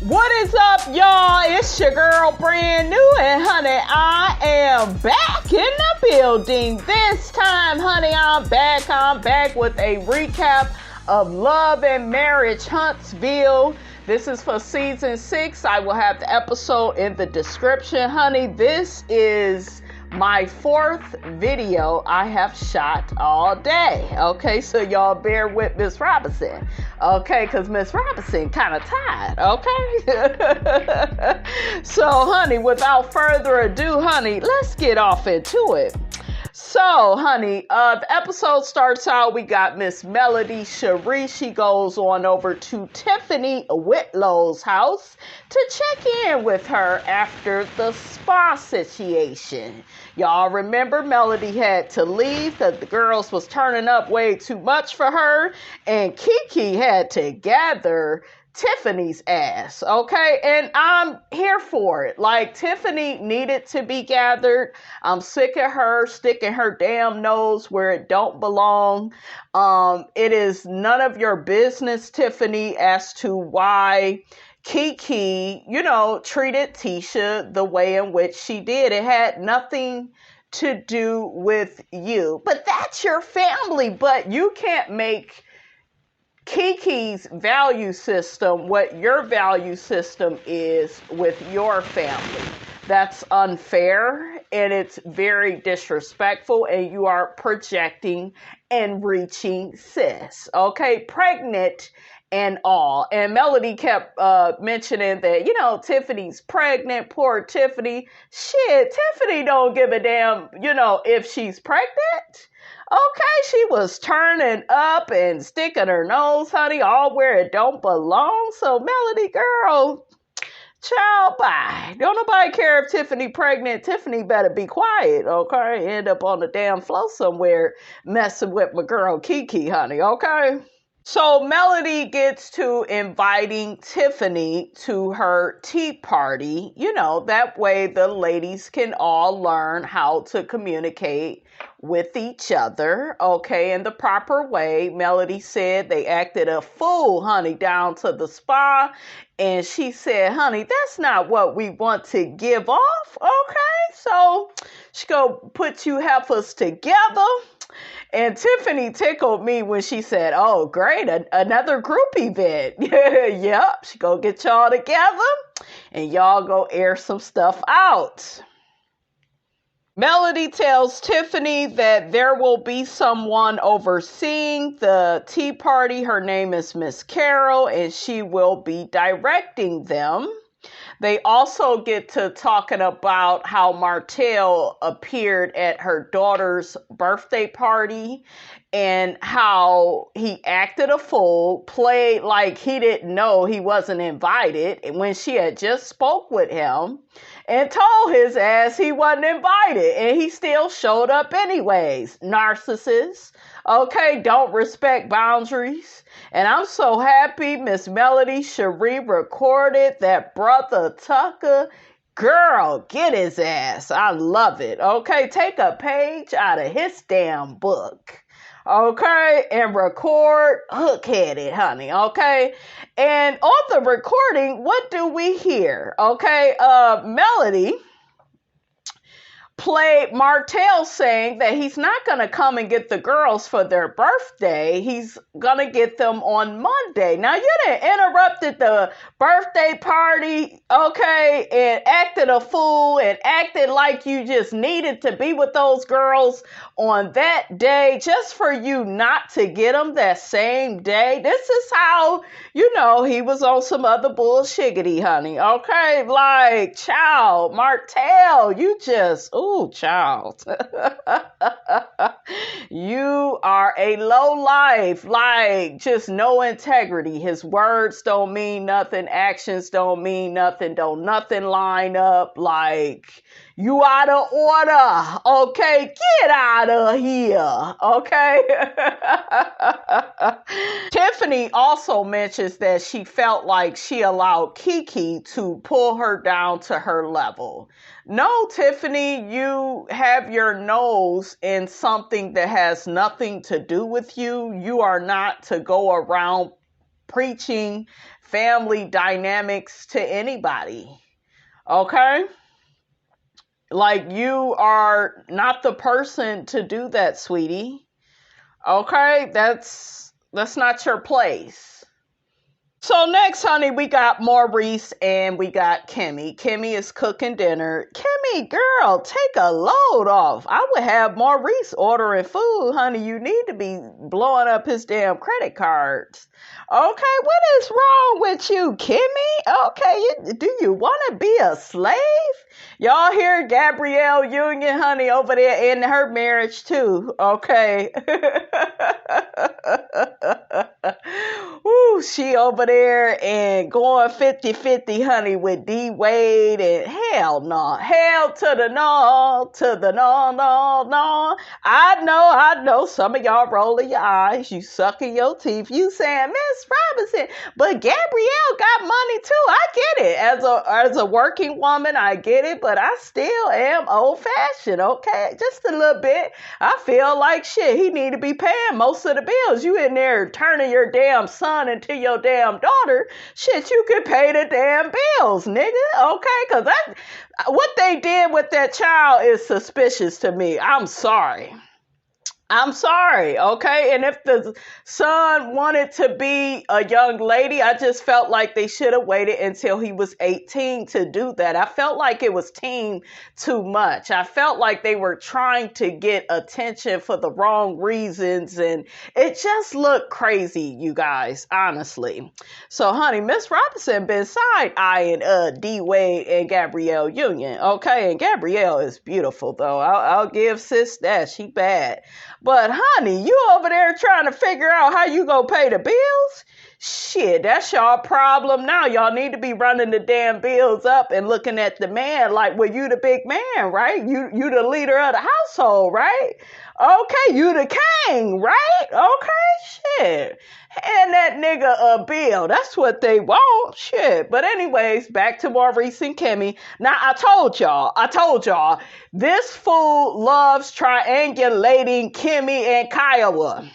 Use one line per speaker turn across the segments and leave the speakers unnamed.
What is up, y'all? It's your girl, Brand New, and honey, I am back in the building. This time, honey, I'm back with a recap of Love and Marriage Huntsville. This is for season 6. I will have the episode in the description, honey. This is my 4th video I have shot all day. Okay, so y'all bear with Miss Robinson. Okay, because Miss Robinson kind of tired. Okay. So, honey, without further ado, honey, let's get off into it. So, honey, the episode starts out, we got Miss Melody Cherie. She goes on over to Tiffany Whitlow's house to check in with her after the spa situation. Y'all remember Melody had to leave because the girls was turning up way too much for her, and KEKE had to gather Tiffany's ass, okay? And I'm here for it. Like, Tiffany needed to be gathered. I'm sick of her sticking her damn nose where it don't belong. It is none of your business, Tiffany, as to why KEKE, treated TISHA the way in which she did. It had nothing to do with you. But that's your family. But you can't make KEKE's value system what your value system is with your family. That's unfair, and it's very disrespectful, and you are projecting and reaching sis, okay? Pregnant and all. And Melody kept mentioning that, Tiffany's pregnant, poor Tiffany. Shit, Tiffany don't give a damn, if she's pregnant. Okay, she was turning up and sticking her nose, honey, all where it don't belong. So, Melody, girl, child, bye. Don't nobody care if Tiffany pregnant. Tiffany better be quiet, okay? End up on the damn floor somewhere messing with my girl KEKE, honey, okay? So Melody gets to inviting Tiffany to her tea party. That way the ladies can all learn how to communicate with each other, okay, in the proper way. Melody said they acted a fool, honey, down to the spa. And she said, honey, that's not what we want to give off, okay? So she go put you heifers together. And Tiffany tickled me when she said, oh, great, another group event. Yep, she go get y'all together and y'all go air some stuff out. Melody tells Tiffany that there will be someone overseeing the tea party. Her name is Miss Carol, and she will be directing them. They also get to talking about how Martell appeared at her daughter's birthday party and how he acted a fool, played like he didn't know he wasn't invited when she had just spoke with him and told his ass he wasn't invited, and he still showed up anyways. Narcissist. Okay, don't respect boundaries. And I'm so happy Miss Melody Cherie recorded that brother Tucker. Girl, get his ass. I love it. Okay, take a page out of his damn book. Okay, and record hook-headed, honey, okay? And on the recording, what do we hear? Okay, Melody played Martell saying that he's not going to come and get the girls for their birthday. He's going to get them on Monday. Now, you done interrupted the birthday party, okay, and acted a fool and acted like you just needed to be with those girls on that day just for you not to get them that same day. This is how, he was on some other bullshiggity, honey, okay? Like, child, Martell, you just, ooh, child. You are a low life, like just no integrity. His words don't mean nothing. Actions don't mean nothing. Don't nothing line up. Like, you out of order. Okay, get out of here. Okay. Tiffany also mentions that she felt like she allowed KEKE to pull her down to her level. No, Tiffany, you have your nose in something that has nothing to do with you. You are not to go around preaching family dynamics to anybody. Okay? Like, you are not the person to do that, sweetie. Okay? That's not your place. So next, honey, we got Maurice and we got Kimmi. Kimmi is cooking dinner. Kimmi, girl, take a load off. I would have Maurice ordering food, honey. You need to be blowing up his damn credit cards. Okay, what is wrong with you, Kimmi? Okay, do you want to be a slave? Y'all hear Gabrielle Union, honey, over there in her marriage too. Okay. Ooh, she over there and going 50-50, honey, with D Wade, and hell no. Hell to the no, to the no, no, no. I know some of y'all rolling your eyes, you sucking your teeth, you saying, Miss Robinson, but Gabrielle got money too. I get it. As a working woman, I get it, but I still am old fashioned, okay? Just a little bit. I feel like shit, he need to be paying most of the bills. You in there turning your damn son into your damn daughter. Shit, you could pay the damn bills, nigga, okay? Because what they did with that child is suspicious to me. I'm sorry, okay? And if the son wanted to be a young lady, I just felt like they should have waited until he was 18 to do that. I felt like it was teen too much. I felt like they were trying to get attention for the wrong reasons, and it just looked crazy, you guys, honestly. So, honey, Miss Robinson been side-eyeing D Wade and Gabrielle Union, okay? And Gabrielle is beautiful, though. I'll give sis that. She bad. But honey, you over there trying to figure out how you gonna pay the bills? Shit, that's y'all problem now. Y'all need to be running the damn bills up and looking at the man like, well, you the big man, right? You the leader of the household, right? Okay, you the king, right? Okay, shit. Hand that nigga a bill. That's what they want. Shit. But anyways, back to Maurice and Kimmi. Now, I told y'all, this fool loves triangulating Kimmi and KIAWAH.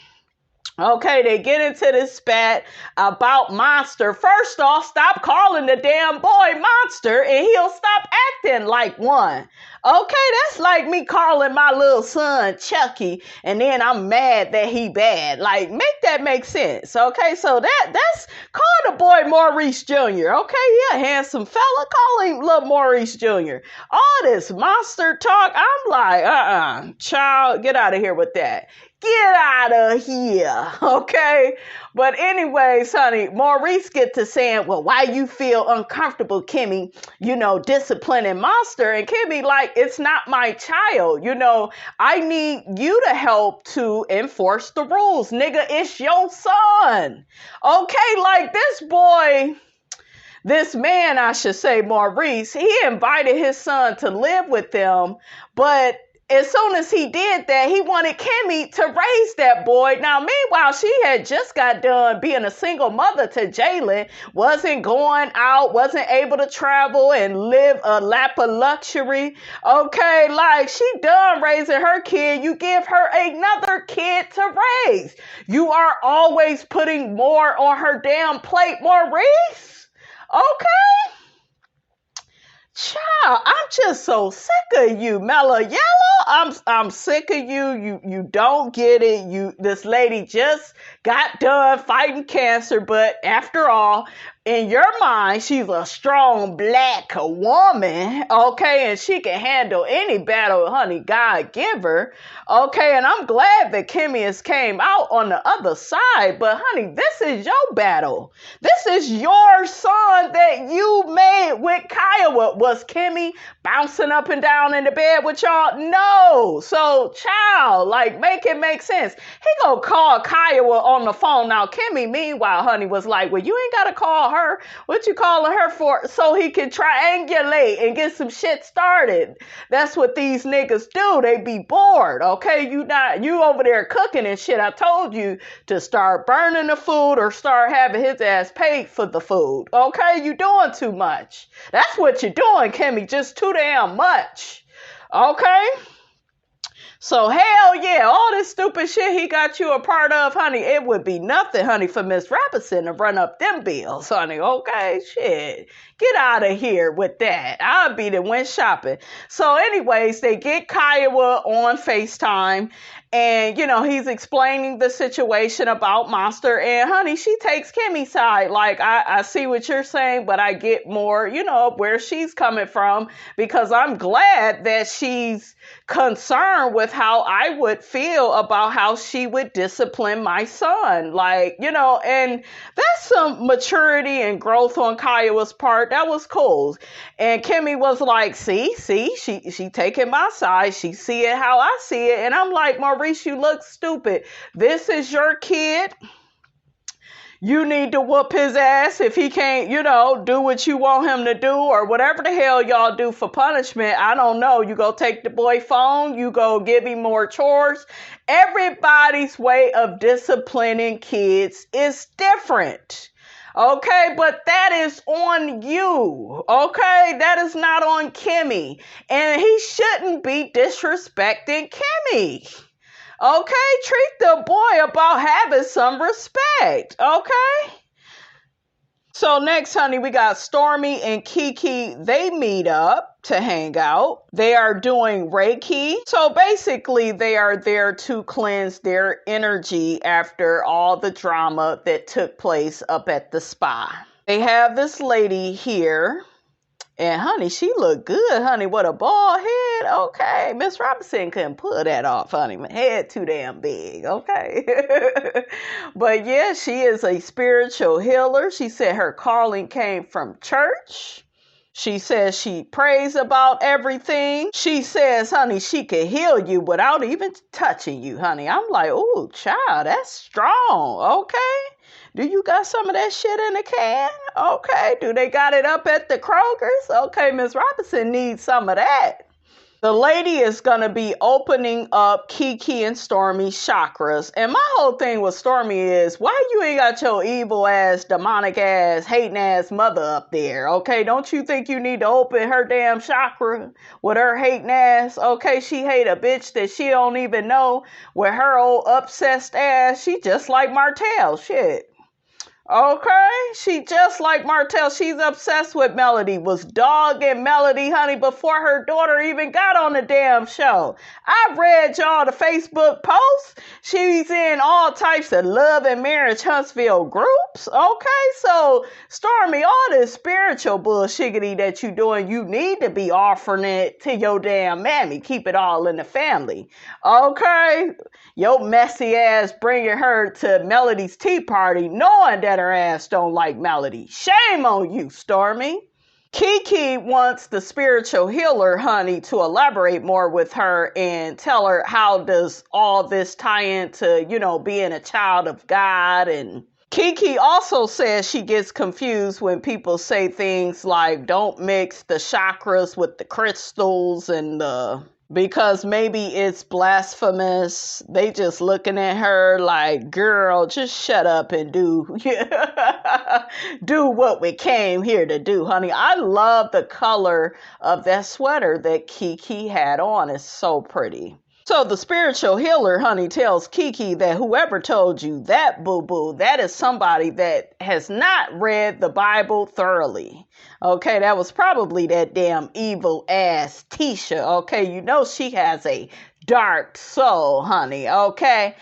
Okay, they get into this spat about Monster. First off, stop calling the damn boy Monster and he'll stop acting like one. Okay, that's like me calling my little son Chucky and then I'm mad that he bad. Like, make that make sense. Okay, so that's call the boy Maurice Jr. Okay, he a handsome fella. Call him little Maurice Jr. All this monster talk, I'm like, child, get out of here with that. Get out of here, okay? But anyways, honey, Maurice get to saying, well, why you feel uncomfortable, Kimmi, disciplining Monster? And Kimmi like, it's not my child, I need you to help to enforce the rules. Nigga, it's your son. Okay, like this man, I should say, Maurice, he invited his son to live with them, but as soon as he did that, he wanted Kimmi to raise that boy. Now, meanwhile, she had just got done being a single mother to Jalen, wasn't going out, wasn't able to travel and live a lap of luxury. Okay, like, she done raising her kid. You give her another kid to raise. You are always putting more on her damn plate, Maurice. Okay? Child, I'm just so sick of you, Mellow Yellow. I'm sick of you. You don't get it. This lady just got done fighting cancer, but after all, in your mind, she's a strong black woman, okay, and she can handle any battle, honey, God give her, okay, and I'm glad that Kimmi has came out on the other side, but honey, this is your battle. This is your son that you made with KIAWAH. Was Kimmi bouncing up and down in the bed with y'all? No. So, child, like, make it make sense. He gonna call KIAWAH on the phone. Now, Kimmi, meanwhile, honey, was like, well, you ain't gotta call her. What you calling her for? So he can triangulate and get some shit started. That's what these niggas do. They be bored, okay? You over there cooking and shit. I told you to start burning the food or start having his ass paid for the food, okay? You doing too much. That's what you're doing, Kimmi. Just too damn much, okay? So hell yeah, all this stupid shit he got you a part of, honey, it would be nothing, honey, for Miss Robinson to run up them bills, honey. Okay, shit. Get out of here with that. I'll be the went shopping. So anyways, they get KIAWAH on FaceTime. And, you know, he's explaining the situation about Monster. And, honey, she takes Kimmy's side. Like, I see what you're saying, but I get more, you know, where she's coming from. Because I'm glad that she's concerned with how I would feel about how she would discipline my son. Like, you know, and that's some maturity and growth on KIAWAH's part. That was cool. And Kimmi was like, see, she taking my side. She see it how I see it. And I'm like, Maurice, you look stupid. This is your kid. You need to whoop his ass if he can't, you know, do what you want him to do or whatever the hell y'all do for punishment. I don't know. You go take the boy phone. You go give him more chores. Everybody's way of disciplining kids is different. Okay, but that is on you. Okay, that is not on Kimmi. And he shouldn't be disrespecting Kimmi. Okay, treat the boy about having some respect. Okay. So next, honey, we got Stormi and KEKE. They meet up to hang out. They are doing Reiki. So basically, they are there to cleanse their energy after all the drama that took place up at the spa. They have this lady here. And, honey, she looked good, honey, with a bald head. Okay, Miss Robinson couldn't pull that off, honey. My head too damn big, okay? But, yeah, she is a spiritual healer. She said her calling came from church. She says she prays about everything. She says, honey, she can heal you without even touching you, honey. I'm like, ooh, child, that's strong, okay? Do you got some of that shit in the can? Okay. Do they got it up at the Kroger's? Okay, Miss Robinson needs some of that. The lady is going to be opening up KEKE and Stormi's chakras. And my whole thing with Stormi is, why you ain't got your evil ass, demonic ass, hating ass mother up there? Okay, don't you think you need to open her damn chakra with her hating ass? Okay, she hate a bitch that she don't even know with her old obsessed ass. She just like Martell, shit. Okay, she just like Martell. She's obsessed with Melody. Was dogging Melody, honey, before her daughter even got on the damn show. I read y'all the Facebook posts. She's in all types of love and marriage Huntsville groups. Okay, so Stormi, all this spiritual bullshiggity that you doing, you need to be offering it to your damn mammy. Keep it all in the family. Okay, your messy ass bringing her to Melody's tea party, knowing that her ass don't like Melody. Shame on you, Stormi. KEKE wants the spiritual healer, honey, to elaborate more with her and tell her how does all this tie into, you know, being a child of God. And KEKE also says she gets confused when people say things like don't mix the chakras with the crystals and because maybe it's blasphemous. They just looking at her like, girl, just shut up and do what we came here to do, honey. I love the color of that sweater that KEKE had on. It's so pretty. So the spiritual healer, honey, tells KEKE that whoever told you that, boo-boo, that is somebody that has not read the Bible thoroughly. Okay, that was probably that damn evil ass TISHA. Okay, you know she has a dark soul, honey. Okay.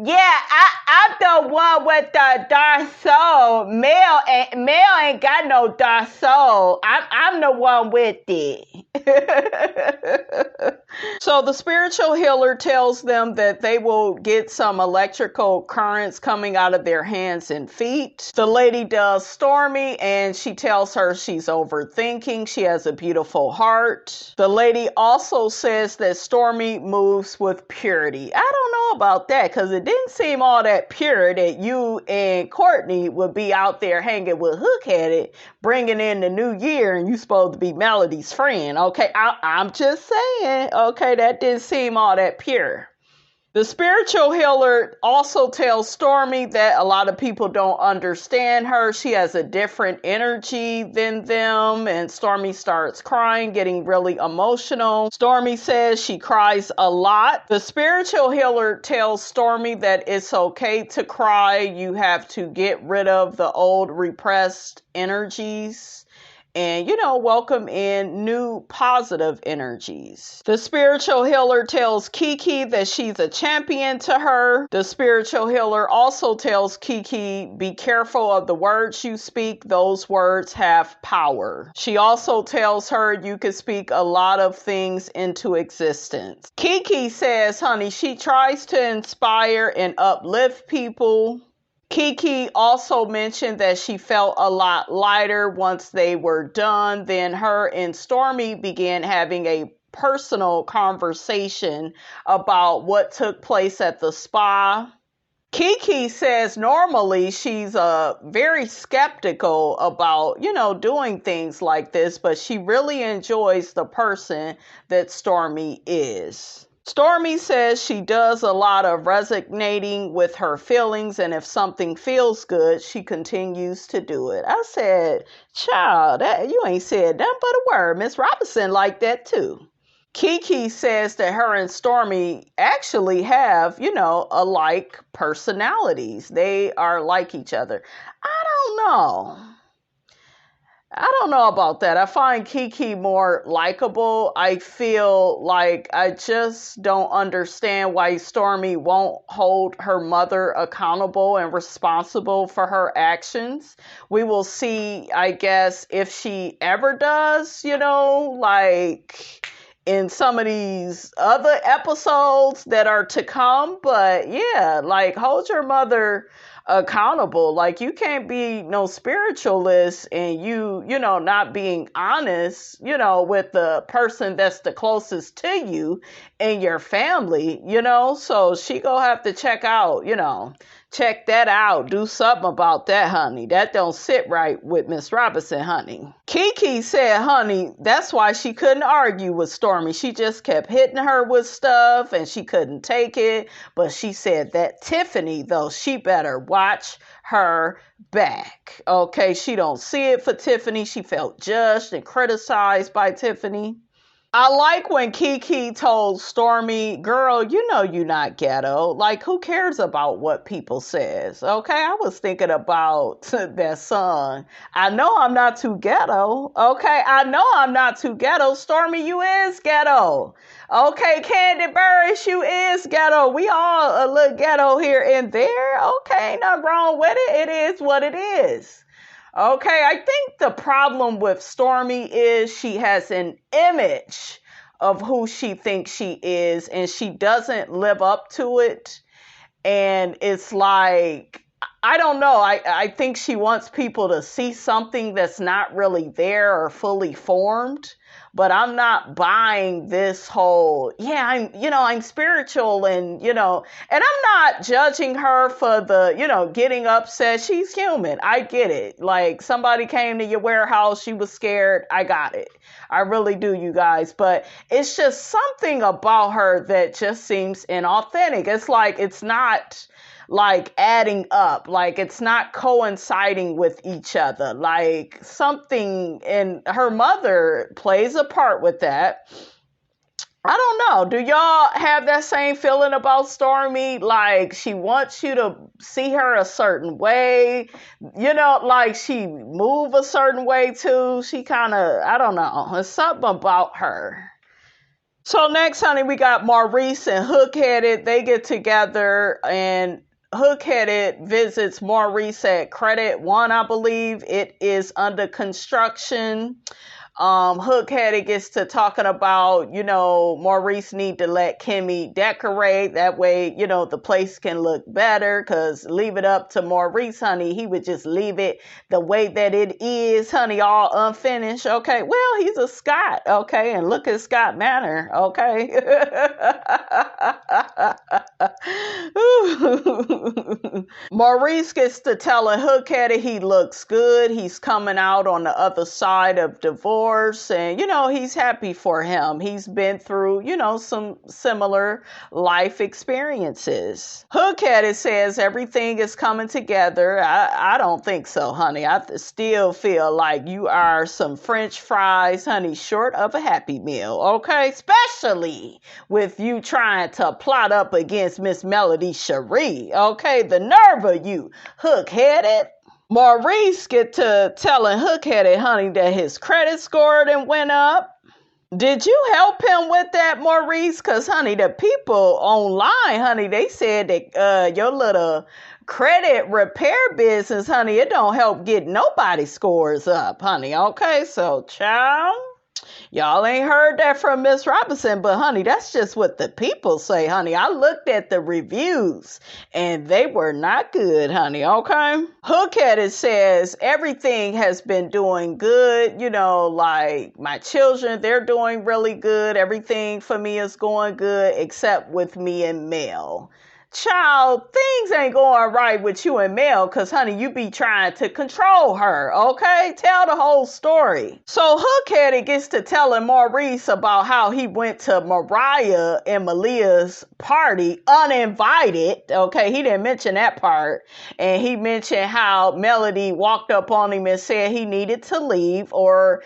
Yeah, I'm the one with the dark soul. Mel ain't got no dark soul. I'm the one with it. So the spiritual healer tells them that they will get some electrical currents coming out of their hands and feet. The lady does Stormi and she tells her she's overthinking. She has a beautiful heart. The lady also says that Stormi moves with purity. I don't know about that because it didn't seem all that pure that you and Courtney would be out there hanging with Hook-Headed, bringing in the new year, and you supposed to be Melody's friend. Okay, I'm just saying. Okay, that didn't seem all that pure. The spiritual healer also tells Stormi that a lot of people don't understand her. She has a different energy than them, and Stormi starts crying, getting really emotional. Stormi says she cries a lot. The spiritual healer tells Stormi that it's okay to cry. You have to get rid of the old repressed energies and, welcome in new positive energies. The spiritual healer tells KEKE that she's a champion to her. The spiritual healer also tells KEKE, be careful of the words you speak. Those words have power. She also tells her you can speak a lot of things into existence. KEKE says, honey, she tries to inspire and uplift people. KEKE also mentioned that she felt a lot lighter once they were done. Then her and Stormi began having a personal conversation about what took place at the spa. KEKE says normally she's very skeptical about, doing things like this, but she really enjoys the person that Stormi is. Stormi says she does a lot of resonating with her feelings, and if something feels good, she continues to do it. I said, child, you ain't said nothing but a word. Miss Robinson like that too. KEKE says that her and Stormi actually have, alike personalities. They are like each other. I don't know about that. I find KEKE more likable. I feel like I just don't understand why Stormi won't hold her mother accountable and responsible for her actions. We will see, I guess, if she ever does, like in some of these other episodes that are to come. But yeah, like hold your mother accountable. Like you can't be no spiritualist and you not being honest, with the person that's the closest to you and your family, so she gonna have to check that out, do something about that, honey. That don't sit right with Miss Robinson, honey. KEKE said, honey, that's why she couldn't argue with Stormi. She just kept hitting her with stuff and she couldn't take it. But she said that Tiffany, though, she better watch her back. Okay, she don't see it for Tiffany. She felt judged and criticized by Tiffany. I like when KEKE told Stormi, girl, you not ghetto. Like, who cares about what people says? Okay, I was thinking about that song. I know I'm not too ghetto. Okay, I know I'm not too ghetto. Stormi, you is ghetto. Okay, Candy Burris, you is ghetto. We all a little ghetto here and there. Okay, nothing wrong with it. It is what it is. Okay, I think the problem with Stormi is she has an image of who she thinks she is, and she doesn't live up to it. And it's like, I don't know. I think she wants people to see something that's not really there or fully formed. But I'm not buying this whole, I'm spiritual and I'm not judging her for the, getting upset. She's human. I get it. Like somebody came to your warehouse. She was scared. I got it. I really do, you guys. But it's just something about her that just seems inauthentic. It's like, it's not like adding up, like it's not coinciding with each other, like something, and her mother plays a part with that. I don't know. Do y'all have that same feeling about Stormi? Like she wants you to see her a certain way, like she move a certain way too. She kind of, I don't know. There's something about her. So next, honey, we got Maurice and Hook-Headed. They get together and Hook-Headed visits Maurice at Credit 1, I believe. It is under construction. Hook-Headed gets to talking about, Maurice need to let KIMMI decorate. That way, the place can look better, because leave it up to Maurice, honey, he would just leave it the way that it is, honey, all unfinished. Okay, well, he's a Scot, okay, and look at Scott Manor, okay. Ooh, Maurice gets to telling Hookheaded he looks good. He's coming out on the other side of divorce. And, he's happy for him. He's been through, some similar life experiences. Hookheaded says everything is coming together. I don't think so, honey. I still feel like you are some French fries, honey, short of a Happy Meal, okay? Especially with you trying to plot up against Miss Melody Cherie, okay? The nerve of you, Hook-headed. Maurice get to telling Hook-headed, honey, that his credit score done went up. Did you help him with that, Maurice? Because, honey, the people online, honey, they said that your little credit repair business, honey, it don't help get nobody's scores up, honey, okay? So, child, y'all ain't heard that from Miss Robinson, but, honey, that's just what the people say, honey. I looked at the reviews, and they were not good, honey, okay? Hookheaded says everything has been doing good, like my children, they're doing really good. Everything for me is going good, except with me and Mel. Child, things ain't going right with you and Mel because, honey, you be trying to control her, okay? Tell the whole story. So Hookheaded gets to telling Maurice about how he went to Mariah and Malia's party uninvited, okay? He didn't mention that part. And he mentioned how Melody walked up on him and said he needed to leave or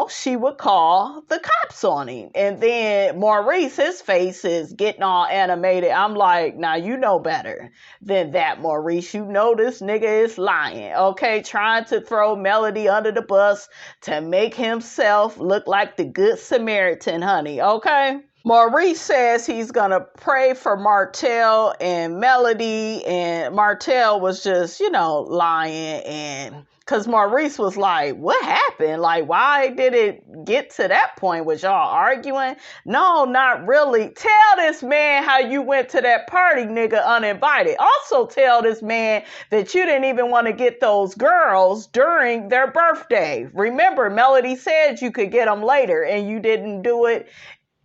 she would call the cops on him. And then Maurice, his face is getting all animated. I'm like, now you know better than that, Maurice. You know this nigga is lying, okay? Trying to throw Melody under the bus to make himself look like the good Samaritan, honey, okay? Maurice says he's going to pray for Martell and Melody, and Martell was just, lying, and because Maurice was like, what happened? Like, why did it get to that point? Was y'all arguing? No, not really. Tell this man how you went to that party, nigga, uninvited. Also tell this man that you didn't even want to get those girls during their birthday. Remember, Melody said you could get them later, and you didn't do it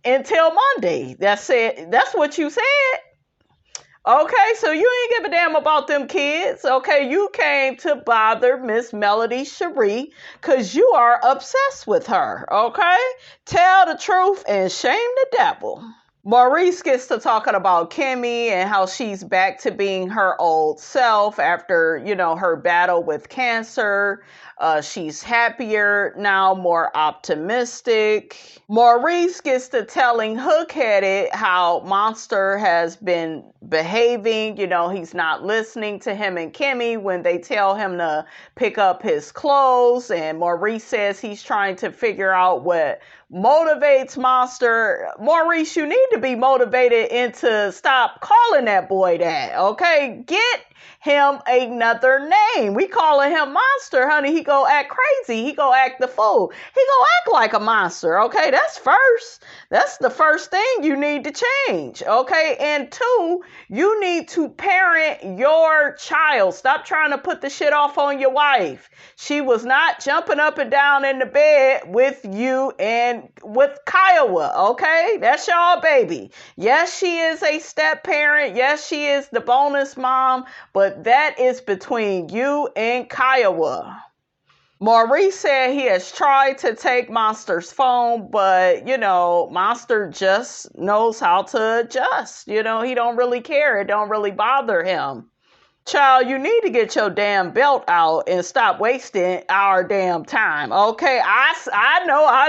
until Monday. That's it. That's what you said. Okay, so you ain't give a damn about them kids. Okay, you came to bother Miss Melody Cherie because you are obsessed with her. Okay, tell the truth and shame the devil. Maurice gets to talking about KIMMI and how she's back to being her old self after, her battle with cancer. She's happier now, more optimistic. Maurice gets to telling Hookheaded how Monster has been behaving. He's not listening to him and KIMMI when they tell him to pick up his clothes. And Maurice says he's trying to figure out what motivates Monster. Maurice, you need to be motivated into stop calling that boy that, okay? Get him another name. We calling him Monster, honey. He go act crazy. He go act the fool. He go act like a monster, okay? That's first. That's the first thing you need to change, okay? And two, you need to parent your child. Stop trying to put the shit off on your wife. She was not jumping up and down in the bed with you and with KIAWAH, okay? That's y'all baby. Yes, she is a step parent. Yes, she is the bonus mom, but that is between you and KIAWAH. Maurice said he has tried to take Monster's phone, but, Monster just knows how to adjust. He don't really care. It don't really bother him. Child, you need to get your damn belt out and stop wasting our damn time, okay? I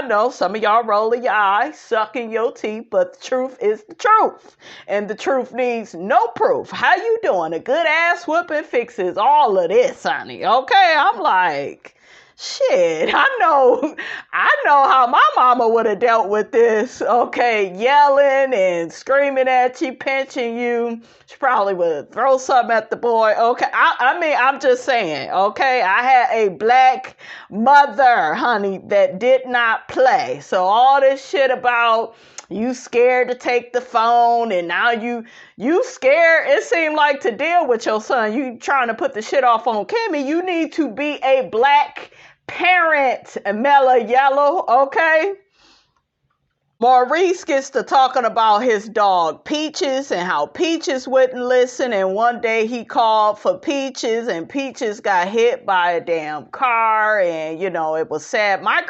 know some of y'all rolling your eyes, sucking your teeth, but the truth is the truth. And the truth needs no proof. How you doing? A good ass whooping fixes all of this, honey, okay? I'm like, shit, I know how my mama would have dealt with this, okay? Yelling and screaming at you, pinching you. She probably would throw something at the boy, okay? I'm just saying, okay? I had a black mother, honey, that did not play. So all this shit about you scared to take the phone and now you scared, it seemed like, to deal with your son. You trying to put the shit off on KIMMI. You need to be a black parent, Mella Yellow, okay? Maurice gets to talking about his dog Peaches and how Peaches wouldn't listen, and one day he called for Peaches and Peaches got hit by a damn car, and it was sad. My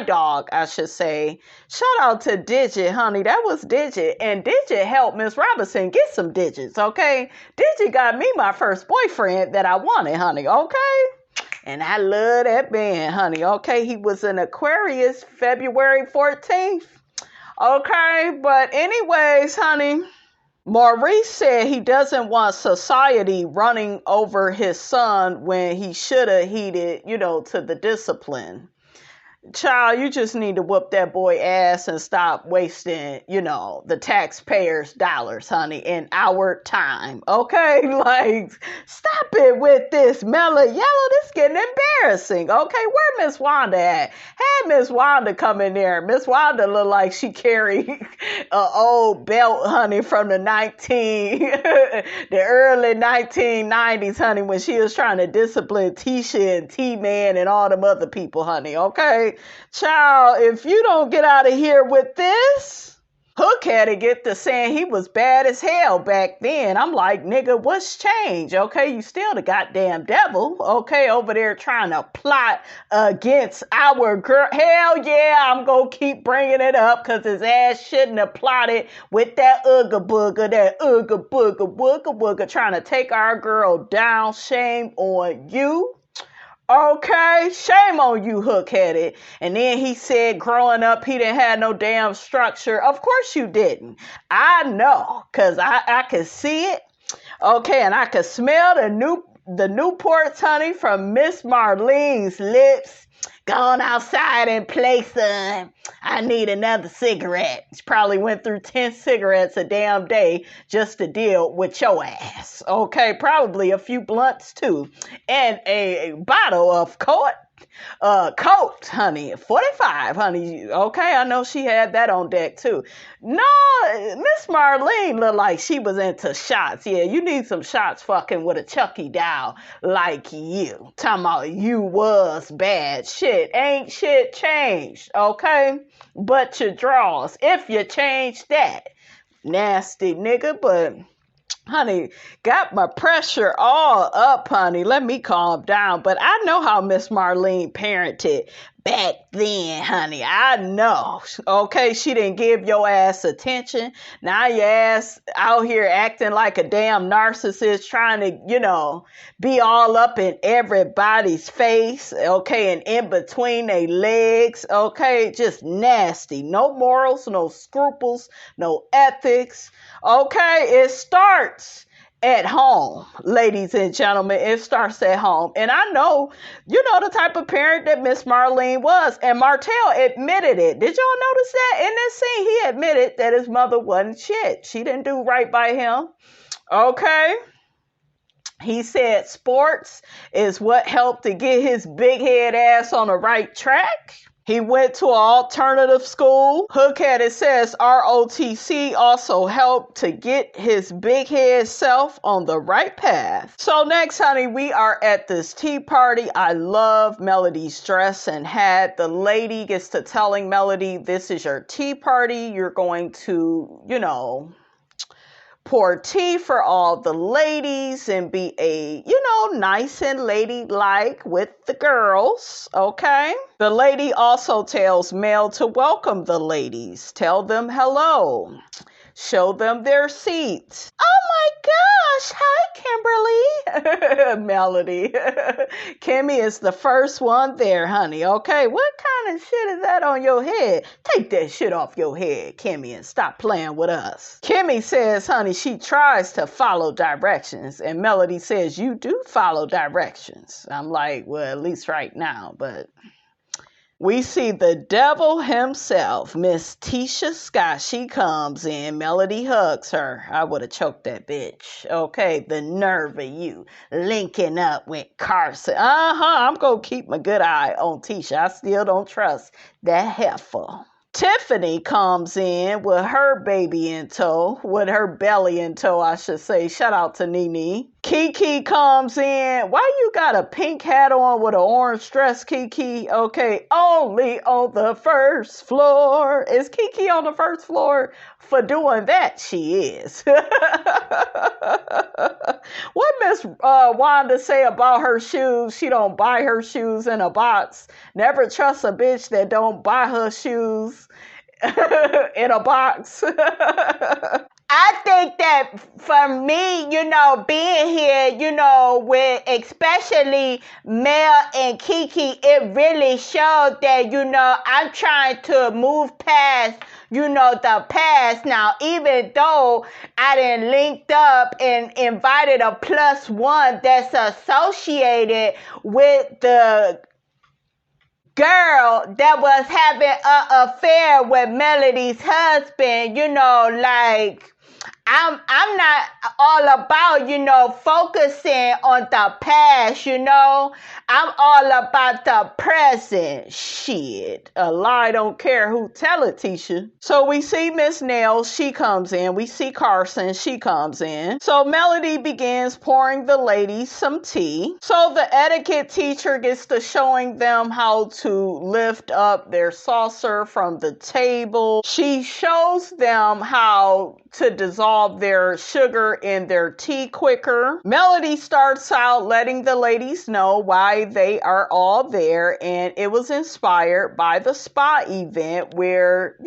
dog, I should say. Shout out to Digit, honey. That was Digit, and Digit helped Miss Robinson get some digits, okay? Digit got me my first boyfriend that I wanted, honey, okay? And I love that man, honey. Okay, he was an Aquarius, February 14th. Okay, but anyways, honey, Maurice said he doesn't want society running over his son when he should have heeded, to the discipline. Child, you just need to whoop that boy ass and stop wasting, the taxpayers' dollars, honey, in our time. Okay? Like, stop it with this mellow yellow. This getting embarrassing. Okay? Where Miss Wanda at? Had Miss Wanda come in there. Miss Wanda looked like she carried an old belt, honey, from the early 1990s, honey, when she was trying to discipline Tisha and T-Man and all them other people, honey. Okay? Child, if you don't get out of here with this, Hook had to get to saying he was bad as hell back then. I'm like, nigga, what's changed? Okay, you still the goddamn devil, okay, over there trying to plot against our girl. Hell yeah, I'm gonna keep bringing it up because his ass shouldn't have plotted with that Ooga Booga, wooga, trying to take our girl down. Shame on you. Okay, shame on you, hook-headed. And then he said growing up he didn't have no damn structure. Of course you didn't. I know, because I could see it. Okay, and I could smell the Newports, honey, from Miss Marlene's lips. Gone outside and play, son. I need another cigarette. She probably went through 10 cigarettes a damn day just to deal with your ass. Okay, probably a few blunts too. And a bottle of Coke, honey. 45, honey. Okay, I know she had that on deck too. No, Miss Marlene looked like she was into shots. Yeah, you need some shots fucking with a Chucky doll like you. Talking about you was bad. Shit, ain't shit changed, okay? But your draws, if you change that. Nasty nigga, but... honey, got my pressure all up, honey. Let me calm down. But I know how Miss Marlene parented back then, honey. I know. Okay, she didn't give your ass attention. Now your ass out here acting like a damn narcissist, trying to, be all up in everybody's face. Okay, and in between their legs. Okay, just nasty. No morals, no scruples, no ethics. Okay, it starts at home, ladies and gentlemen. It starts at home. And I know, the type of parent that Miss Marlene was. And Martell admitted it. Did y'all notice that? In this scene, he admitted that his mother wasn't shit. She didn't do right by him. Okay. He said sports is what helped to get his big head ass on the right track. He went to an alternative school. Hookheaded says ROTC also helped to get his big head self on the right path. So next, honey, we are at this tea party. I love Melody's dress and hat. The lady gets to telling Melody, this is your tea party. You're going to, pour tea for all the ladies and be a, nice and ladylike with the girls, okay? The lady also tells Mel to welcome the ladies. Tell them hello. Show them their seats. Oh my gosh. Hi, Kimberly. Melody. Kimmy is the first one there, honey. Okay, what kind of shit is that on your head? Take that shit off your head, Kimmy, and stop playing with us. Kimmy says, honey, she tries to follow directions. And Melody says, you do follow directions. I'm like, well, at least right now, but... we see the devil himself, Miss TISHA Scott. She comes in. Melody hugs her. I would have choked that bitch. Okay, the nerve of you linking up with Carson. I'm going to keep my good eye on TISHA. I still don't trust that heifer. Tiffany comes in with her baby in tow, with her belly in tow, I should say. Shout out to Nene. KEKE comes in. Why you got a pink hat on with an orange dress, KEKE? Okay, only on the first floor. Is KEKE on the first floor? For doing that, she is. What Miss Wanda say about her shoes? She don't buy her shoes in a box. Never trust a bitch that don't buy her shoes in a box. I think that for me, being here, with especially Mel and KEKE, it really showed that, I'm trying to move past, the past. Now, even though I done linked up and invited a +1 that's associated with the girl that was having an affair with Melody's husband, I'm not all about, focusing on the past, I'm all about the present. Shit. A lie don't care who tell it, Tisha. So we see Miss Nail, she comes in. We see Carson, she comes in. So Melody begins pouring the ladies some tea. So the etiquette teacher gets to showing them how to lift up their saucer from the table. She shows them how to dissolve their sugar in their tea quicker. Melody starts out letting the ladies know why they are all there, and it was inspired by the spa event where,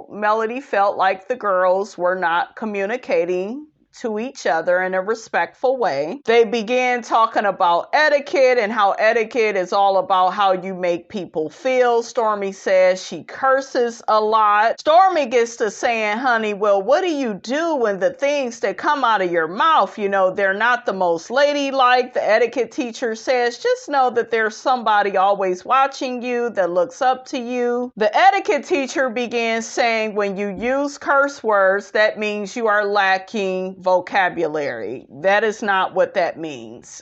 Melody felt like the girls were not communicating to each other in a respectful way. They began talking about etiquette and how etiquette is all about how you make people feel. Stormi says she curses a lot. Stormi gets to saying, honey, well, what do you do when the things that come out of your mouth, they're not the most ladylike? The etiquette teacher says, just know that there's somebody always watching you that looks up to you. The etiquette teacher begins saying, when you use curse words, that means you are lacking vocabulary. That is not what that means.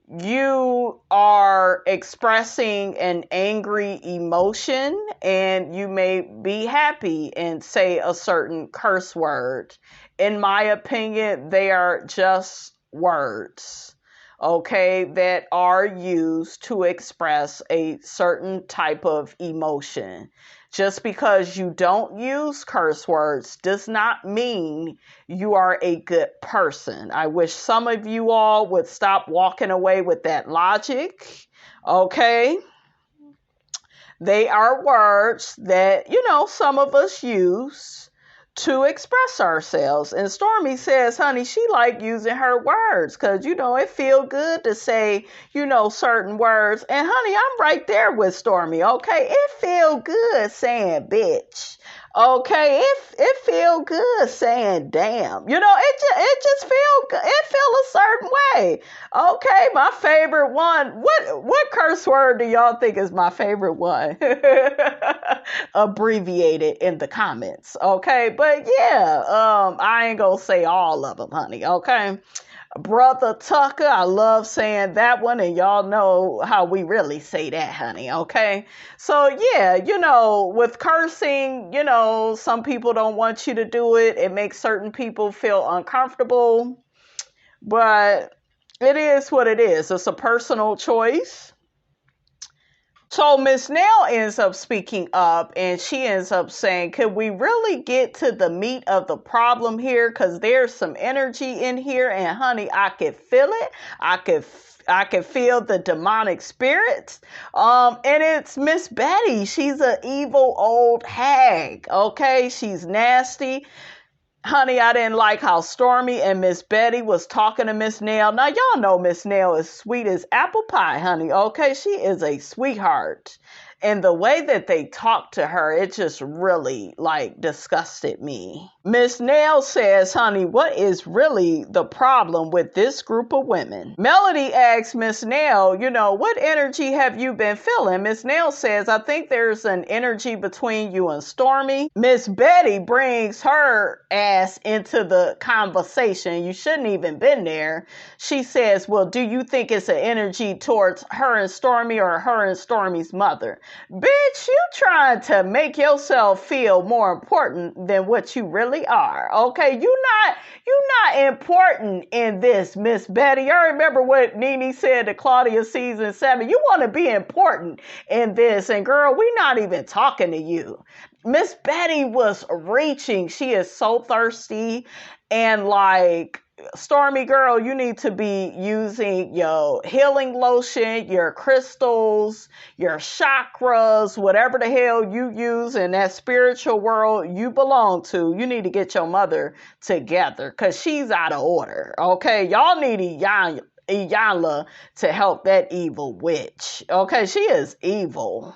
You are expressing an angry emotion, and you may be happy and say a certain curse word. In my opinion, they are just words, okay, that are used to express a certain type of emotion. Just because you don't use curse words does not mean you are a good person. I wish some of you all would stop walking away with that logic, okay? They are words that, some of us use to express ourselves. And Stormi says, honey, she like using her words because, it feel good to say, certain words. And honey, I'm right there with Stormi, okay? It feel good saying bitch. Okay, it feel good saying damn. It just feel good. It feel a certain way. Okay, my favorite one. What curse word do y'all think is my favorite one? Abbreviated in the comments. Okay, but yeah, I ain't gonna say all of them, honey. Okay. Brother Tucker, I love saying that one, and y'all know how we really say that, honey, okay? So, yeah, with cursing, some people don't want you to do it. It makes certain people feel uncomfortable, but it is what it is. It's a personal choice. So Miss Nail ends up speaking up, and she ends up saying, could we really get to the meat of the problem here? Because there's some energy in here, and honey, I could feel it. I could feel the demonic spirits. And it's Miss Betty. She's an evil old hag. Okay, she's nasty. Honey, I didn't like how Stormi and Miss Betty was talking to Miss Nail. Now, y'all know Miss Nail is sweet as apple pie, honey. Okay, she is a sweetheart. And the way that they talked to her, it just really, disgusted me. Miss Nail says, honey, what is really the problem with this group of women? Melody asks Miss Nail, what energy have you been feeling? Miss Nail says, I think there's an energy between you and Stormi. Miss Betty brings her ass into the conversation. You shouldn't even been there. She says, well, do you think it's an energy towards her and Stormi or her and Stormi's mother? Bitch, you trying to make yourself feel more important than what you really are. Okay, you not important in this, Miss Betty. I remember what Nene said to Claudia season 7. You want to be important in this, and girl, we not even talking to you. Miss Betty was reaching. She is so thirsty, and like, Stormi girl, you need to be using your healing lotion, your crystals, your chakras, whatever the hell you use in that spiritual world you belong to. You need to get your mother together because she's out of order. Okay, y'all need Iyanla to help that evil witch. Okay, she is evil.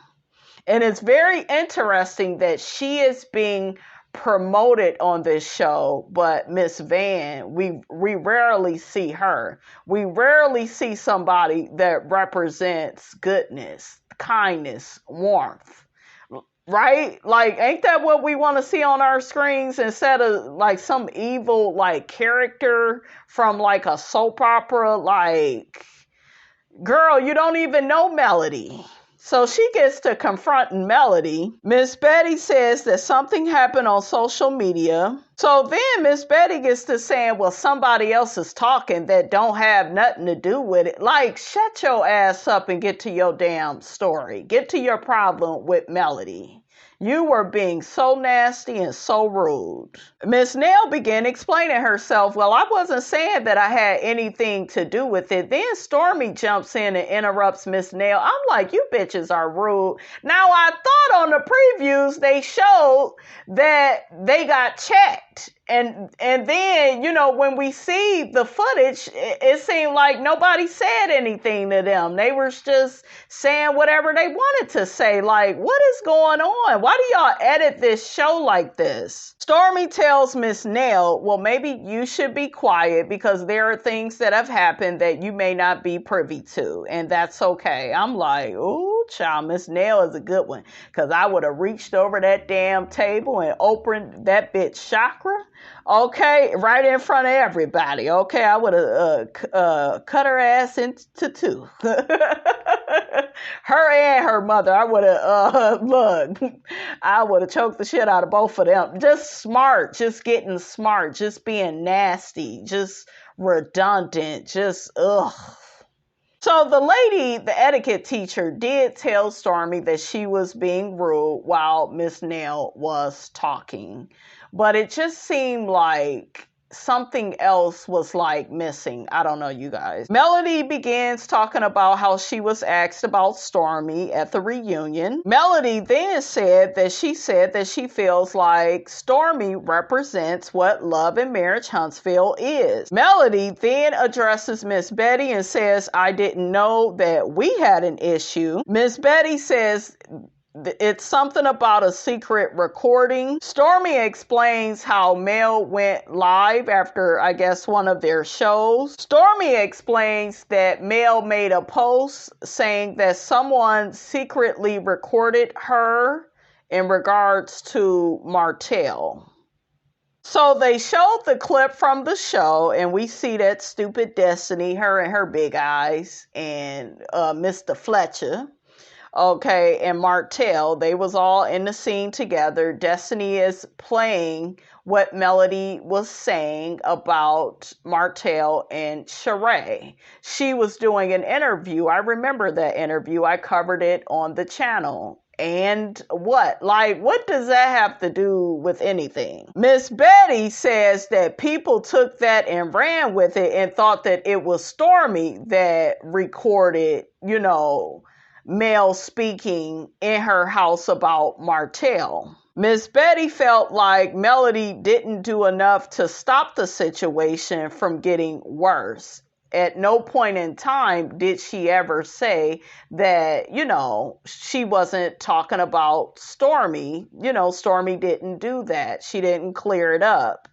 And it's very interesting that she is being promoted on this show, but Miss Van, we rarely see her. We rarely see somebody that represents goodness, kindness, warmth, right? Like, ain't that what we want to see on our screens instead of like some evil like character from like a soap opera? Like, girl, you don't even know Melody. So she gets to confronting Melody. Miss Betty says that something happened on social media. So then Miss Betty gets to saying, well, somebody else is talking that don't have nothing to do with it. Like, shut your ass up and get to your damn story. Get to your problem with Melody. You were being so nasty and so rude. Miss Nell began explaining herself. Well, I wasn't saying that I had anything to do with it. Then Stormi jumps in and interrupts Miss Nell. I'm like, you bitches are rude. Now, I thought on the previews they showed that they got checked. And then, you know, when we see the footage, it seemed like nobody said anything to them. They were just saying whatever they wanted to say. Like, what is going on? Why do y'all edit this show like this? Stormi tells Miss Nell, well, maybe you should be quiet because there are things that have happened that you may not be privy to. And that's okay. I'm like, ooh, child, Miss Nell is a good one. Because I would have reached over that damn table and opened that bitch chakra. Okay, right in front of everybody. Okay, I would have cut her ass into two. Her and her mother. I would have, look, I would have choked the shit out of both of them. Just smart, just getting smart, just being nasty, just redundant, just, ugh. So the lady, the etiquette teacher, did tell Stormi that she was being rude while Miss Nell was talking. But it just seemed like something else was like missing. I don't know, you guys. Melody begins talking about how she was asked about Stormi at the reunion. Melody then said that she feels like Stormi represents what Love and Marriage Huntsville is. Melody then addresses Miss Betty and says, I didn't know that we had an issue. Miss Betty says it's something about a secret recording. Stormi explains how Mel went live after, I guess, one of their shows. Stormi explains that Mel made a post saying that someone secretly recorded her in regards to Martell. So they showed the clip from the show, and we see that stupid Destiny, her and her big eyes, and Mr. Fletcher. Okay, and Martell, they was all in the scene together. Destiny is playing what Melody was saying about Martell and Sheree. She was doing an interview. I remember that interview. I covered it on the channel. And what? Like, what does that have to do with anything? Miss Betty says that people took that and ran with it and thought that it was Stormi that recorded, you know, Mel speaking in her house about Martell. Miss Betty felt like Melody didn't do enough to stop the situation from getting worse. At no point in time did she ever say that, you know, she wasn't talking about Stormi. You know, Stormi didn't do that. She didn't clear it up.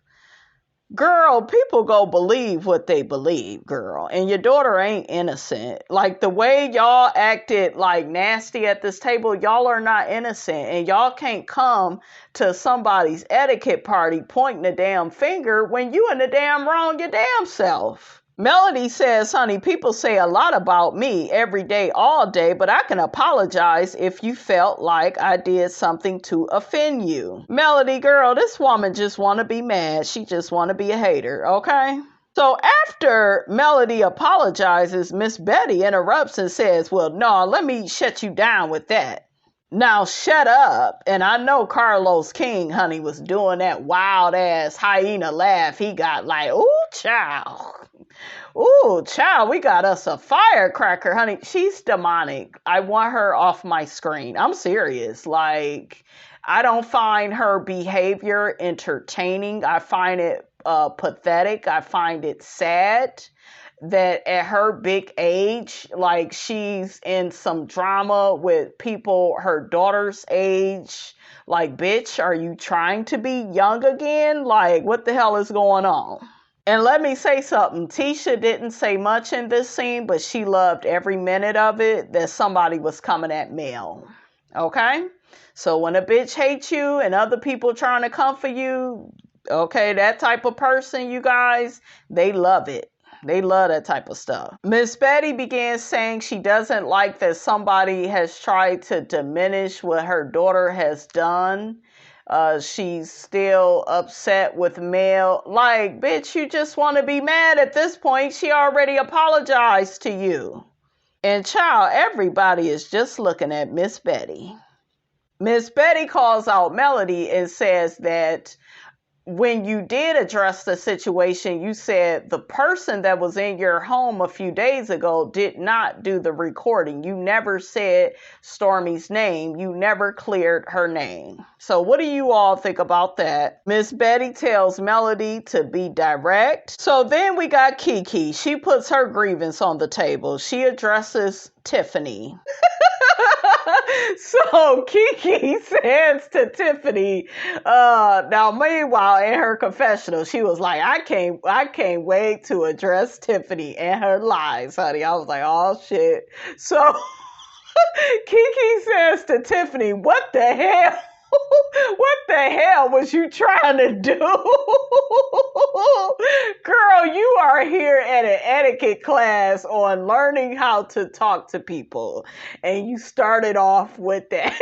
Girl, people go believe what they believe, girl. And your daughter ain't innocent. Like, the way y'all acted like nasty at this table, y'all are not innocent. And y'all can't come to somebody's etiquette party pointing a damn finger when you in the damn wrong your damn self. Melody says, honey, people say a lot about me every day, all day, but I can apologize if you felt like I did something to offend you. Melody, girl, this woman just want to be mad. She just want to be a hater, okay? So after Melody apologizes, Miss Betty interrupts and says, well, no, let me shut you down with that. Now shut up. And I know Carlos King, honey, was doing that wild ass hyena laugh. He got like, ooh, child. Ooh, child, we got us a firecracker, honey. She's demonic. I want her off my screen. I'm serious. Like, I don't find her behavior entertaining. I find it pathetic. I find it sad that at her big age, like she's in some drama with people her daughter's age. Like, bitch, are you trying to be young again? Like, what the hell is going on? And let me say something. Tisha didn't say much in this scene, but she loved every minute of it that somebody was coming at Mel. Okay? So when a bitch hates you and other people trying to come for you, okay, that type of person, you guys, they love it. They love that type of stuff. Miss Betty began saying she doesn't like that somebody has tried to diminish what her daughter has done. She's still upset with Mel. Like, bitch, you just want to be mad at this point. She already apologized to you. And child, everybody is just looking at Miss Betty. Miss Betty calls out Melody and says that when you did address the situation, you said the person that was in your home a few days ago did not do the recording. You never said Stormi's name. You never cleared her name. So what do you all think about that? Miss Betty tells Melody to be direct. So then we got KEKE. She puts her grievance on the table. She addresses Tiffany. So KEKE says to Tiffany, now meanwhile in her confessional, she was like, I can't wait to address Tiffany and her lies, honey. I was like, oh shit. So KEKE says to Tiffany, what the hell? What the hell was you trying to do? Girl, you are here at an etiquette class on learning how to talk to people. And you started off with that.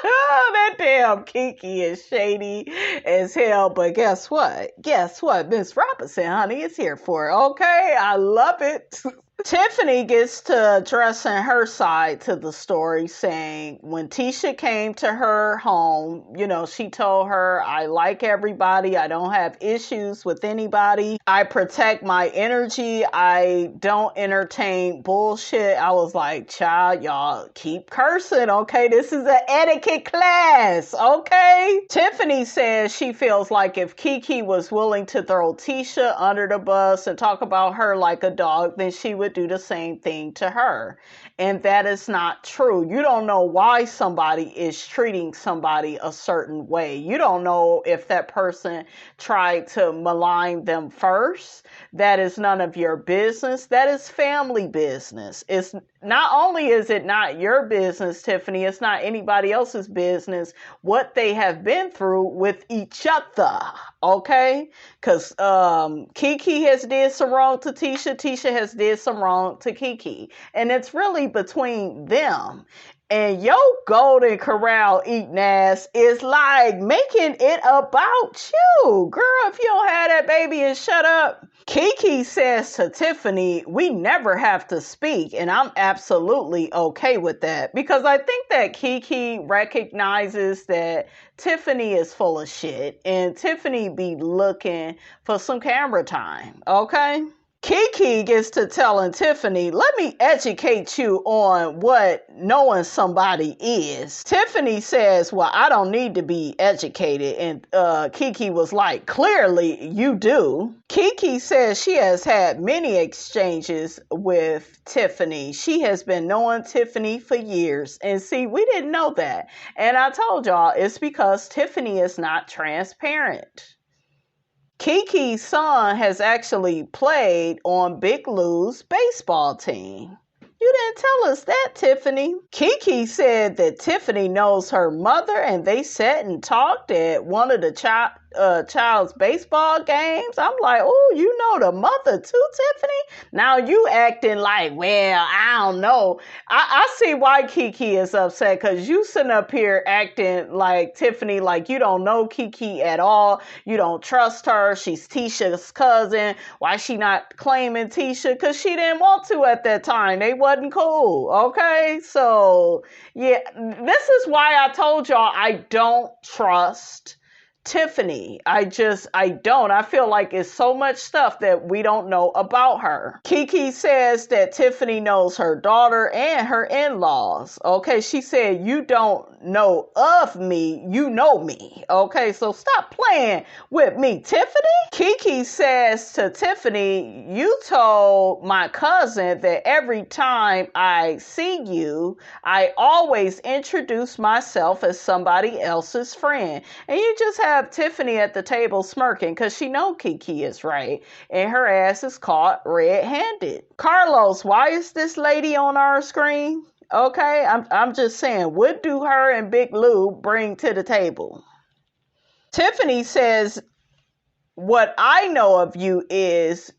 That damn KEKE is shady as hell. But guess what? Guess what? Miss Robinson, honey, is here for it. Okay? I love it. Tiffany gets to addressing her side to the story, saying when Tisha came to her home, you know, she told her, I like everybody. I don't have issues with anybody. I protect my energy. I don't entertain bullshit. I was like, child, y'all keep cursing, okay? This is an etiquette class, okay? Tiffany says she feels like if KEKE was willing to throw Tisha under the bus and talk about her like a dog, then she would do the same thing to her. And that is not true. You don't know why somebody is treating somebody a certain way. You don't know if that person tried to malign them first. That is none of your business. That is family business. It's not only is it not your business, Tiffany, it's not anybody else's business what they have been through with each other, okay? Because KEKE has did some wrong to Tisha. Tisha has did some wrong to KEKE. And it's really between them. And your Golden Corral eating ass is like making it about you. Girl, if you don't have that baby and shut up. KEKE says to Tiffany, we never have to speak. And I'm absolutely okay with that. Because I think that KEKE recognizes that Tiffany is full of shit. And Tiffany be looking for some camera time. Okay? KEKE gets to telling Tiffany, let me educate you on what knowing somebody is. Tiffany says, well, I don't need to be educated. And KEKE was like, clearly you do. KEKE says she has had many exchanges with Tiffany. She has been knowing Tiffany for years. And see, we didn't know that. And I told y'all it's because Tiffany is not transparent. KEKE's son has actually played on Big Lou's baseball team. You didn't tell us that, Tiffany. Keke said that Tiffany knows her mother and they sat and talked at one of the child's baseball games. I'm like, oh, you know the mother too, Tiffany? Now you acting like, well, I don't know. I see why Keke is upset, because you sitting up here acting like Tiffany, like you don't know Keke at all. You don't trust her. She's Tisha's cousin. Why she not claiming Tisha? Because she didn't want to at that time. They wasn't cool. Okay? So, yeah, this is why I told y'all I don't trust Tiffany. I don't. I feel like it's so much stuff that we don't know about her. Keke says that Tiffany knows her daughter and her in-laws. Okay, she said, you don't know of me, you know me. Okay, so stop playing with me, Tiffany. Keke says to Tiffany, you told my cousin that every time I see you, I always introduce myself as somebody else's friend. And you just have Tiffany at the table smirking because she know Keke is right, and her ass is caught red-handed. Carlos, why is this lady on our screen? Okay, I'm just saying, what do her and Big Lou bring to the table? Tiffany says, what I know of you is,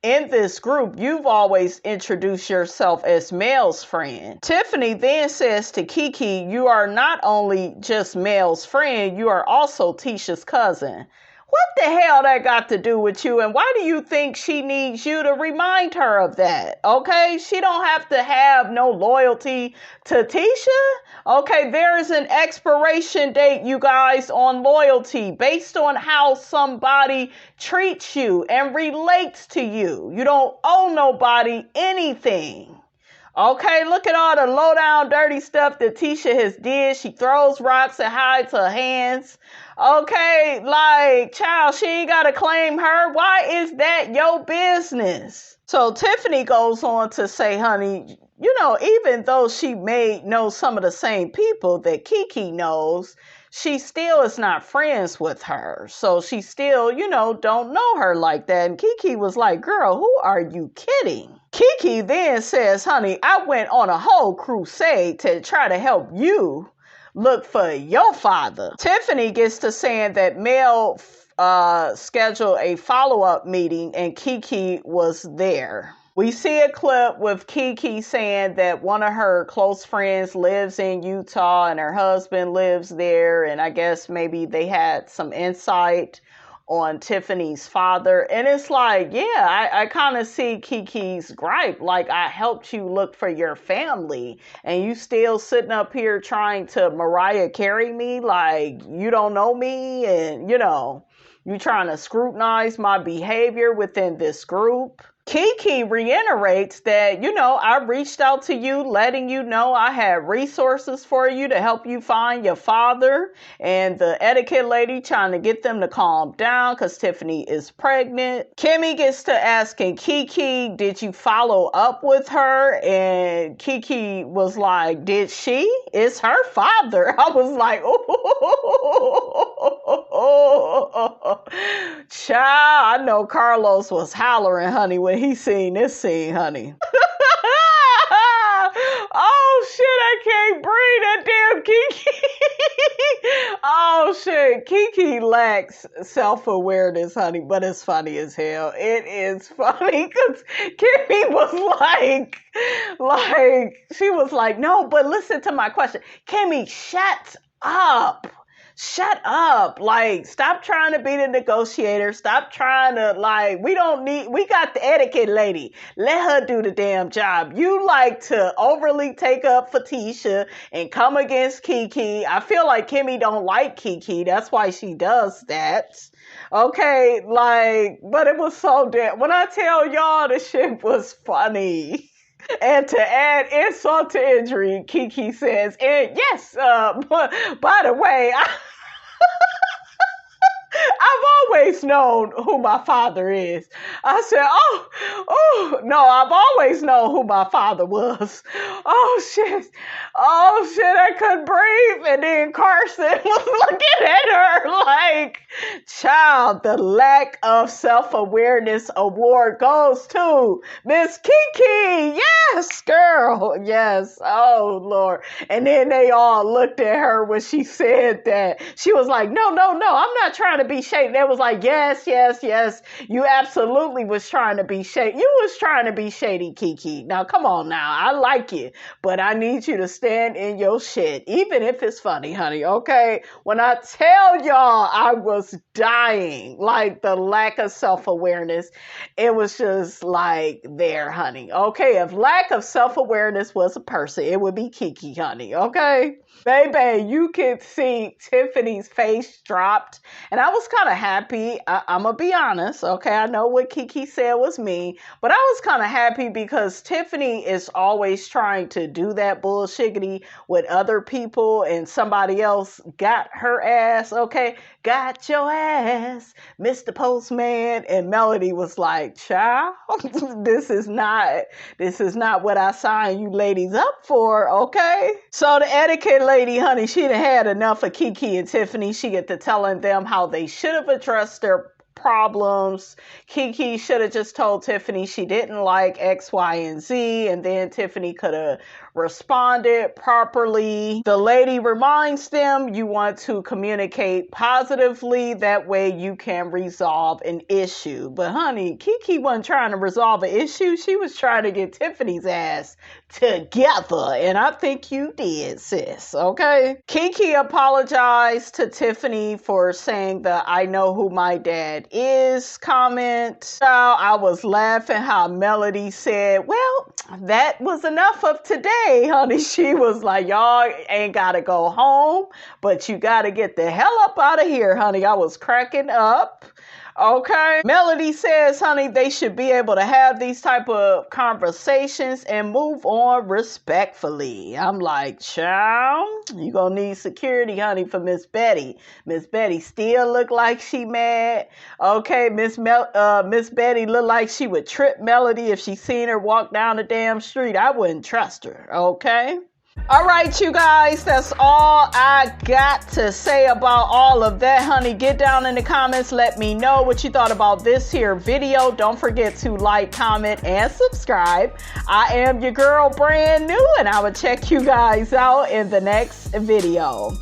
in this group, you've always introduced yourself as Mel's friend. Tiffany then says to Keke, you are not only just Mel's friend, you are also Tisha's cousin. What the hell that got to do with you? And why do you think she needs you to remind her of that? Okay, she don't have to have no loyalty to Tisha. Okay, there is an expiration date, you guys, on loyalty based on how somebody treats you and relates to you. You don't owe nobody anything. Okay, look at all the low down dirty stuff that Tisha has did. She throws rocks and hides her hands. Okay, like, child, she ain't gotta claim her. Why is that your business? So Tiffany goes on to say, honey, you know, even though she may know some of the same people that Keke knows, she still is not friends with her. So she still, you know, don't know her like that. And Keke was like, girl, who are you kidding? Keke then says, honey, I went on a whole crusade to try to help you look for your father. Tiffany gets to saying that Mel scheduled a follow-up meeting and Keke was there. We see a clip with Keke saying that one of her close friends lives in Utah and her husband lives there. And I guess maybe they had some insight on Tiffany's father. And it's like, yeah, I kind of see Keke's gripe. Like, I helped you look for your family and you still sitting up here trying to Mariah Carey me like you don't know me, and, you know, you trying to scrutinize my behavior within this group. Keke reiterates that, you know, I reached out to you letting you know I had resources for you to help you find your father, and the etiquette lady trying to get them to calm down because Tiffany is pregnant. Kimmi gets to asking Keke, did you follow up with her? And Keke was like, did she? It's her father. I was like, oh, child, I know Carlos was hollering, honey, when he seen this scene, honey. Oh shit, I can't breathe, that damn Keke. Oh shit, Keke lacks self-awareness, honey, but it's funny as hell. It is funny because Kimmi was like, she was like, no, but listen to my question. Kimmi, shut up. Shut up. Like, stop trying to be the negotiator. Stop trying to, like, we got the etiquette lady. Let her do the damn job. You like to overly take up for Tisha and come against Keke. I feel like Kimmi don't like Keke. That's why she does that. Okay, like, but it was so damn, when I tell y'all the shit was funny. And to add insult to injury, Keke says, and yes, by the way, I've always known who my father is. I said, no, I've always known who my father was. Oh shit, I couldn't breathe. And then Carson was looking at her like, Child, the lack of self-awareness award goes to Miss Kiki. Yes, girl. Yes. Oh, Lord. And then they all looked at her when she said that. She was like, no, I'm not trying to be shady. They was like, yes. You absolutely was trying to be shady. You was trying to be shady, Kiki. Now, come on now. I like you, but I need you to stand in your shit, even if it's funny, honey. Okay? When I tell y'all I was dying, like the lack of self-awareness, it was just like there, honey. Okay, if lack of self-awareness was a person, it would be Kiki, honey. Okay, baby, you could see Tiffany's face dropped, and I was kind of happy. I'm gonna be honest. Okay, I know what Kiki said was me, but I was kind of happy because Tiffany is always trying to do that bullshiggity with other people, and somebody else got her ass. Okay, got your ass, Mr. Postman. And Melody was like, child, this is not what I signed you ladies up for, okay? So the etiquette lady, honey, she done had enough of Kiki and Tiffany. She get to telling them how they should have addressed their problems. Kiki should have just told Tiffany she didn't like X, Y, and Z, and then Tiffany could have responded properly. The lady reminds them you want to communicate positively. That way you can resolve an issue. But honey, Kiki wasn't trying to resolve an issue. She was trying to get Tiffany's ass together. And I think you did, sis. Okay? Kiki apologized to Tiffany for saying the "I know who my dad is" comment. So I was laughing how Melody said, well, that was enough of today, honey. She was like, y'all ain't gotta go home, but you gotta get the hell up out of here, honey. I was cracking up. Okay. Melody says, honey, they should be able to have these type of conversations and move on respectfully. I'm like, child, you gonna need security, honey, for Miss Betty. Miss Betty still look like she mad. Okay, Miss Betty look like she would trip Melody if she seen her walk down the damn street. I wouldn't trust her. Okay. All right, you guys, that's all I got to say about all of that, honey. Get down in the comments. Let me know what you thought about this here video. Don't forget to like, comment, and subscribe. I am your girl, brand new, and I will check you guys out in the next video.